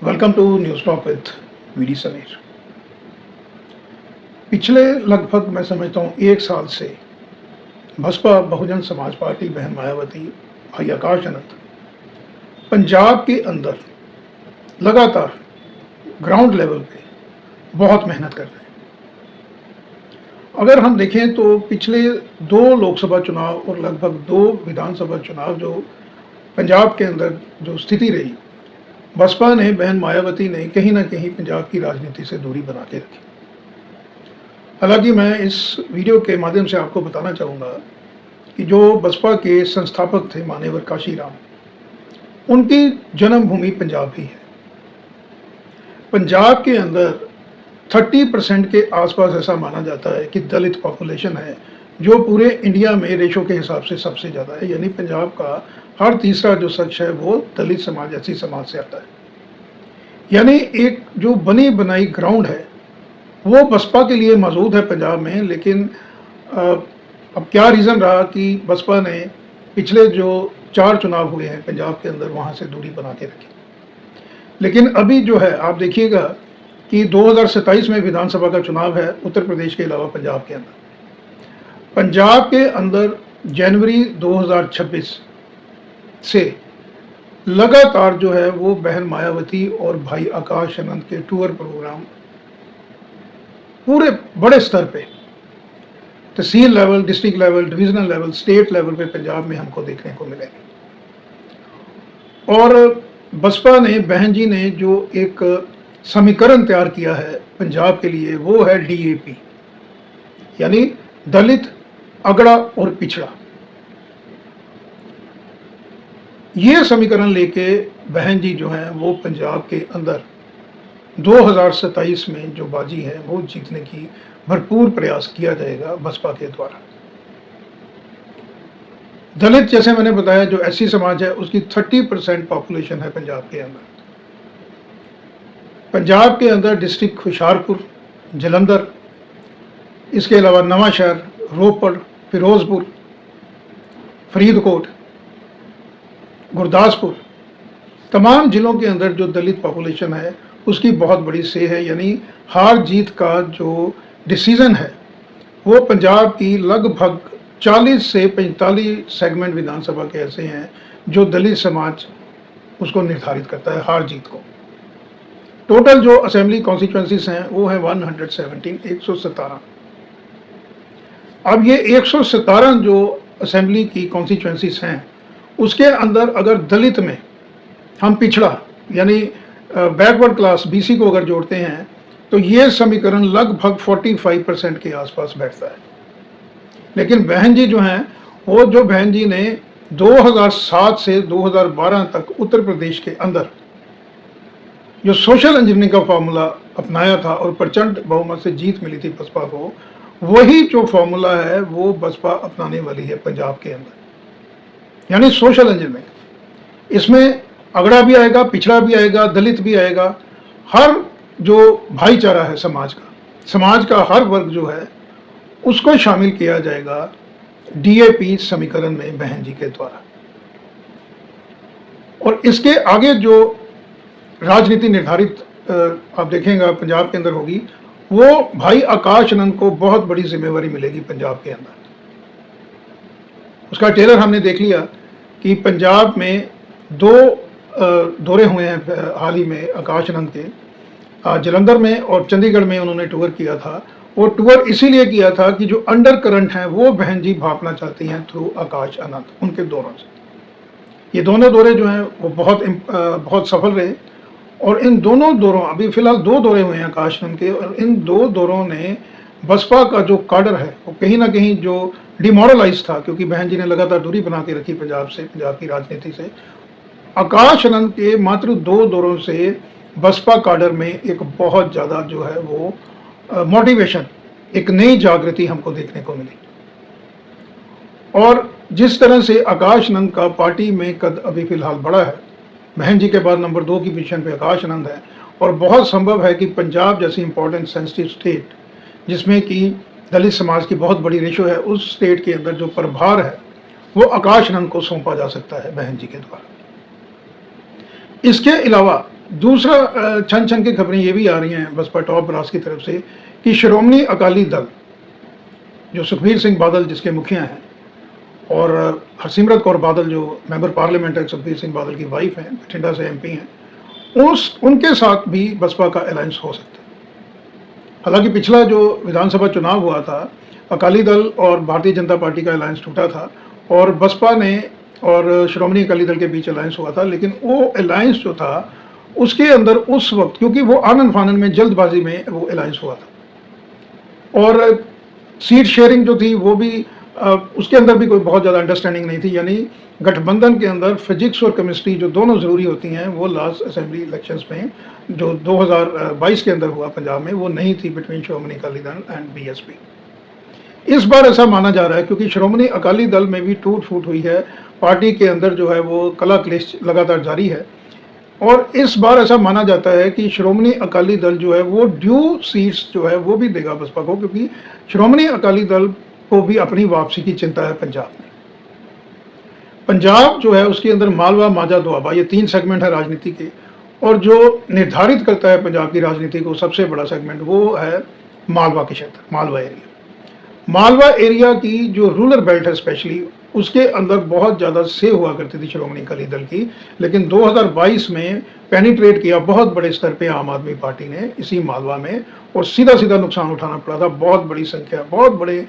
Welcome to news talk with VD Sameer. पिछले लगभग मैं समझता हूँ 1 साल से बसपा बहुजन समाज पार्टी बहन मायावती भाई आकाश आनंद पंजाब के अंदर लगातार ग्राउंड लेवल पे बहुत मेहनत कर रहे हैं। अगर हम देखें तो पिछले 2 लोकसभा चुनाव और लगभग 2 विधानसभा चुनाव जो पंजाब के अंदर जो स्थिति रही, बसपा ने बहन मायावती ने कहीं ना कहीं पंजाब की राजनीति से दूरी बना के रखी। हालांकि मैं इस वीडियो के माध्यम से आपको बताना चाहूँगा कि जो बसपा के संस्थापक थे मान्यवर काशीराम, उनकी जन्मभूमि पंजाब ही है। पंजाब के अंदर 30% के आसपास ऐसा माना जाता है कि दलित पॉपुलेशन है, जो पूरे इंडिया में रेशो के हिसाब से सबसे ज़्यादा है। यानी पंजाब का हर तीसरा जो शख्स है वो दलित समाज, ऐसी समाज से आता है। यानी एक जो बनी बनाई ग्राउंड है वो बसपा के लिए मौजूद है पंजाब में। लेकिन अब क्या रीज़न रहा कि बसपा ने पिछले जो 4 चुनाव हुए हैं पंजाब के अंदर वहाँ से दूरी बना के रखी। लेकिन अभी जो है आप देखिएगा कि 2027 में विधानसभा का चुनाव है उत्तर प्रदेश के अलावा पंजाब के अंदर। पंजाब के अंदर जनवरी 2026 से लगातार जो है वो बहन मायावती और भाई आकाश आनंद के टूर प्रोग्राम पूरे बड़े स्तर पे tehsil level, district level, divisional level, state level पे पंजाब में हमको देखने को मिलेंगे। और बसपा ने, बहन जी ने जो एक समीकरण तैयार किया है पंजाब के लिए, वो है DAP, यानी दलित, अगड़ा और पिछड़ा। ये समीकरण लेके बहन जी जो हैं वो पंजाब के अंदर 2027 में जो बाजी है वो जीतने की भरपूर प्रयास किया जाएगा बसपा के द्वारा। दलित, जैसे मैंने बताया, जो SC समाज है उसकी 30% पॉपुलेशन है पंजाब के अंदर। पंजाब के अंदर डिस्ट्रिक्ट हुशियारपुर, जलंधर, इसके अलावा नवांशहर, रोपड़, फिरोजपुर, फरीदकोट, गुरदासपुर, तमाम जिलों के अंदर जो दलित पॉपुलेशन है उसकी बहुत बड़ी से है। यानी हार जीत का जो डिसीजन है वो पंजाब की लगभग 40 से 45 सेगमेंट विधानसभा के ऐसे हैं जो दलित समाज उसको निर्धारित करता है हार जीत को। टोटल जो असेंबली कॉन्स्टिट्यूएंसीज हैं वो है 117। अब ये 117 जो असेंबली की कॉन्स्टिट्यूएंसीज हैं उसके अंदर अगर दलित में हम पिछड़ा यानी बैकवर्ड क्लास BC को अगर जोड़ते हैं तो ये समीकरण लगभग 45% के आसपास बैठता है। लेकिन बहन जी जो हैं वो, जो बहन जी ने 2007 से 2012 तक उत्तर प्रदेश के अंदर जो सोशल इंजीनियरिंग का फॉर्मूला अपनाया था और प्रचंड बहुमत से जीत मिली थी बसपा को, वही जो फॉर्मूला है वो बसपा अपनाने वाली है पंजाब के अंदर। यानी सोशल इंजीनियरिंग, इसमें अगड़ा भी आएगा, पिछड़ा भी आएगा, दलित भी आएगा। हर जो भाईचारा है समाज का हर वर्ग जो है उसको शामिल किया जाएगा DAP समीकरण में बहन जी के द्वारा। और इसके आगे जो राजनीति निर्धारित आप देखेंगे पंजाब के अंदर होगी, वो भाई आकाश आनंद को बहुत बड़ी जिम्मेवारी मिलेगी पंजाब के अंदर। उसका टेलर हमने देख लिया कि पंजाब में 2 दौरे हुए हैं हाल ही में आकाश आनंद के। जलंधर में और चंडीगढ़ में उन्होंने टूर किया था। वो टूर इसीलिए किया था कि जो अंडर करंट हैं वो बहन जी भापना चाहती हैं थ्रू आकाश आनंद, उनके दौरों से। ये दोनों दौरे जो हैं वो बहुत सफल रहे। और इन दोनों दौरों, अभी फिलहाल 2 दौरे हुए हैं आकाश आनंद के, और इन 2 दौरों ने बसपा का जो काडर है वो कहीं ना कहीं जो डिमोरलाइज था, क्योंकि बहन जी ने लगातार दूरी बना के रखी पंजाब से, पंजाब की राजनीति से। आकाश आनंद के मात्र 2 दौरों से बसपा काडर में एक बहुत ज़्यादा जो है वो मोटिवेशन, एक नई जागृति हमको देखने को मिली। और जिस तरह से आकाश आनंद का पार्टी में कद अभी फिलहाल बड़ा है, बहन जी के बाद नंबर 2 की पोजीशन पे आकाश आनंद है। और बहुत संभव है कि पंजाब जैसी इंपॉर्टेंट सेंसिटिव स्टेट जिसमें कि दलित समाज की बहुत बड़ी रेशो है, उस स्टेट के अंदर जो प्रभार है वो आकाश आनंद को सौंपा जा सकता है बहन जी के द्वारा। इसके अलावा दूसरा छन छन की खबरें ये भी आ रही हैं बसपा टॉप ब्रास की तरफ से कि श्रोमणी अकाली दल, जो सुखबीर सिंह बादल जिसके मुखिया हैं, और हरसिमरत कौर बादल जो मेंबर पार्लियामेंट है, सुखबीर सिंह बादल की वाइफ हैं, बठिंडा से एमपी हैं, उनके साथ भी बसपा का अलायंस हो सकता है। हालांकि पिछला जो विधानसभा चुनाव हुआ था, अकाली दल और भारतीय जनता पार्टी का अलायंस टूटा था और बसपा ने और श्रोमणी अकाली दल के बीच अलायंस हुआ था, लेकिन वो अलायंस जो था उसके अंदर उस वक्त, क्योंकि वो आनन फानन में जल्दबाजी में वो अलायंस हुआ था और सीट शेयरिंग जो थी वो भी उसके अंदर भी कोई बहुत ज़्यादा अंडरस्टैंडिंग नहीं थी। यानी गठबंधन के अंदर फिजिक्स और केमिस्ट्री जो दोनों ज़रूरी होती हैं वो लास्ट असेंबली इलेक्शंस में जो 2022 के अंदर हुआ पंजाब में, वो नहीं थी between Shiromani Akali Dal and BSP. इस बार ऐसा माना जा रहा है क्योंकि श्रोमणी अकाली दल में भी टूट फूट हुई है, पार्टी के अंदर जो है वो कला क्लेश लगातार जारी है और इस बार ऐसा माना जाता है कि श्रोमणी अकाली दल जो है वो ड्यू सीट्स जो है वो भी देगा बसपा को, क्योंकि श्रोमणी अकाली दल को भी अपनी वापसी की चिंता है पंजाब में। पंजाब जो है उसके अंदर मालवा, माझा, दोआबा, ये 3 सेगमेंट है राजनीति के, और जो निर्धारित करता है पंजाब की राजनीति को सबसे बड़ा सेगमेंट वो है मालवा के क्षेत्र, मालवा एरिया। मालवा एरिया की जो रूरल बेल्ट है स्पेशली, उसके अंदर बहुत ज़्यादा से हुआ करती थी श्रोमणी अकाली दल की, लेकिन 2022 में पेनिट्रेट किया बहुत बड़े स्तर पे आम आदमी पार्टी ने इसी मालवा में, और सीधा सीधा नुकसान उठाना पड़ा था। बहुत बड़ी संख्या, बहुत बड़े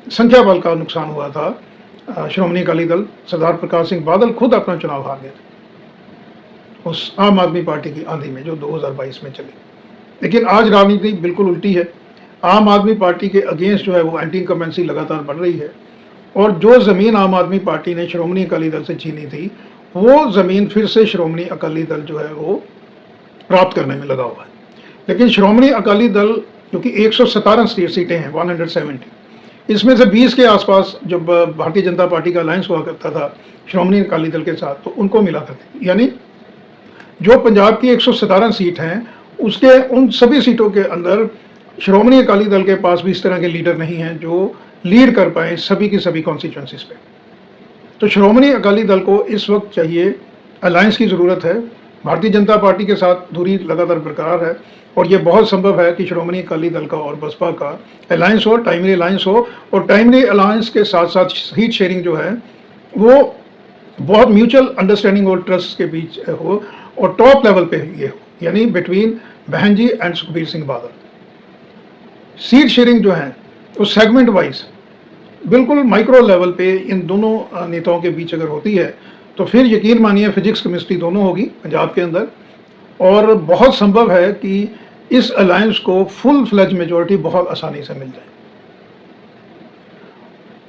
संख्या बल का नुकसान हुआ था। श्रोमणी अकाली दल, सरदार प्रकाश सिंह बादल खुद अपना चुनाव हार गए थे उस आम आदमी पार्टी की आंधी में जो 2022 में चली। लेकिन आज राजनीति बिल्कुल उल्टी है। आम आदमी पार्टी के अगेंस्ट जो है वो एंटी इनकम्बेंसी लगातार बढ़ रही है और जो ज़मीन आम आदमी पार्टी ने श्रोमणी अकाली दल से छीनी थी वो ज़मीन फिर से श्रोमणी अकाली दल जो है वो प्राप्त करने में लगा हुआ है। लेकिन श्रोमणी अकाली दल, क्योंकि 117 सीटें हैं, 170, इसमें से 20 के आसपास जब भारतीय जनता पार्टी का अलायंस हुआ करता था श्रोमणी अकाली दल के साथ, तो उनको मिला करती, यानी जो पंजाब की 117 सीट हैं उसके उन सभी सीटों के अंदर श्रोमणी अकाली दल के पास भी इस तरह के लीडर नहीं हैं जो लीड कर पाए सभी की सभी कॉन्स्टिट्यूंसीज पे। तो श्रोमणी अकाली दल को इस वक्त चाहिए, अलायंस की ज़रूरत है। भारतीय जनता पार्टी के साथ दूरी लगातार बरकरार है और ये बहुत संभव है कि श्रोमणी अकाली दल का और बसपा का अलायंस हो, टाइमली अलायंस हो, और टाइमली अलायंस के साथ साथ सीट शेयरिंग जो है वो बहुत म्यूचुअल अंडरस्टैंडिंग और ट्रस्ट के बीच हो और टॉप लेवल पे ये हो, यानी बिटवीन बहन जी and Sukhbir Singh Badal. Seat sharing जो है उस सेगमेंट वाइज बिल्कुल माइक्रो लेवल पे इन दोनों नेताओं के बीच अगर होती है तो फिर यकीन मानिए फिजिक्स केमिस्ट्री दोनों होगी पंजाब के अंदर, और बहुत संभव है कि इस अलायंस को फुल फ्लेज मेजॉरिटी बहुत आसानी से मिल जाए।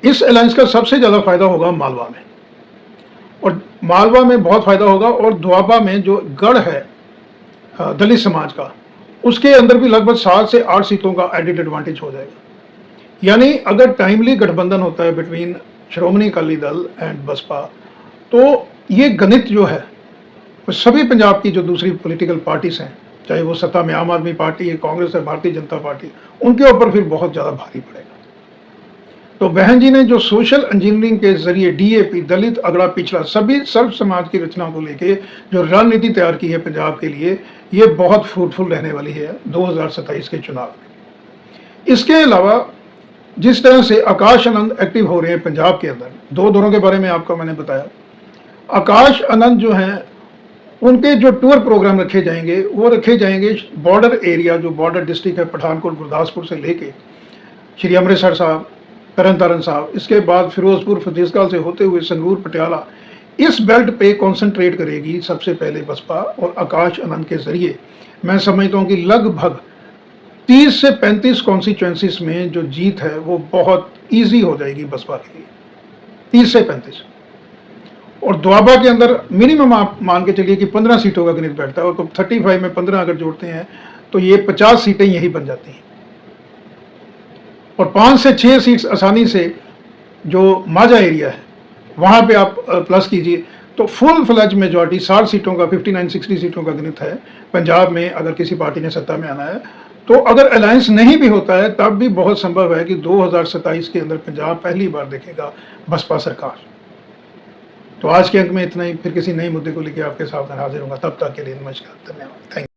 इस अलायंस का सबसे ज़्यादा फायदा होगा मालवा में, और मालवा में बहुत फायदा होगा, और दोआबा में जो गढ़ है दलित समाज का, उसके अंदर भी लगभग 7 से 8 सीटों का एडिड एडवांटेज हो जाएगा। यानी अगर टाइमली गठबंधन होता है between Shiromani Akali Dal and Baspa, तो ये गणित जो है वो सभी पंजाब की जो दूसरी पॉलिटिकल पार्टीज हैं, चाहे वो सत्ता में आम आदमी पार्टी है, कांग्रेस है, भारतीय जनता पार्टी, उनके ऊपर फिर बहुत ज़्यादा भारी पड़ेगा। तो बहन जी ने जो सोशल इंजीनियरिंग के जरिए डीएपी, दलित, अगड़ा, पिछड़ा, सभी सर्व समाज की रचना को लेके जो रणनीति तैयार की है पंजाब के लिए, ये बहुत फ्रूटफुल रहने वाली है 2027 के चुनाव में। इसके अलावा जिस तरह से आकाश आनंद एक्टिव हो रहे हैं पंजाब के अंदर, 2 दौरों के बारे में आपको मैंने बताया। आकाश आनंद जो हैं उनके जो टूर प्रोग्राम रखे जाएंगे वो रखे जाएंगे बॉर्डर एरिया, जो बॉर्डर डिस्ट्रिक्ट है पठानकोट गुरदासपुर से लेके श्री अमृतसर साहब, तरन तारण साहब, इसके बाद फिरोजपुर फतेहगढ़ से होते हुए संगरूर, पटियाला, इस बेल्ट पे कॉन्सेंट्रेट करेगी सबसे पहले बसपा। और आकाश आनंद के जरिए मैं समझता हूँ कि लगभग 30 से 35 कॉन्स्टिट्यूएंसीज में जो जीत है वो बहुत ईजी हो जाएगी बसपा के लिए, 30 से 35। और दोआबा के अंदर मिनिमम आप मान के चलिए कि 15 सीटों का गणित बैठता है, और तो 35 में 15 अगर जोड़ते हैं तो ये 50 सीटें यही बन जाती हैं, और 5 से 6 सीट्स आसानी से जो माझा एरिया है वहाँ पे आप प्लस कीजिए, तो फुल फ्लैज मेजॉरिटी 60 सीटों का, 59-60 सीटों का गणित है पंजाब में अगर किसी पार्टी ने सत्ता में आना है। तो अगर अलायंस नहीं भी होता है तब भी बहुत संभव है कि 2027 के अंदर पंजाब पहली बार देखेगा बसपा सरकार। तो आज के अंक में इतना ही, फिर किसी नए मुद्दे को लेकर आपके सामने हाजिर होगा। तब तक के लिए नमस्कार, धन्यवाद, थैंक यू।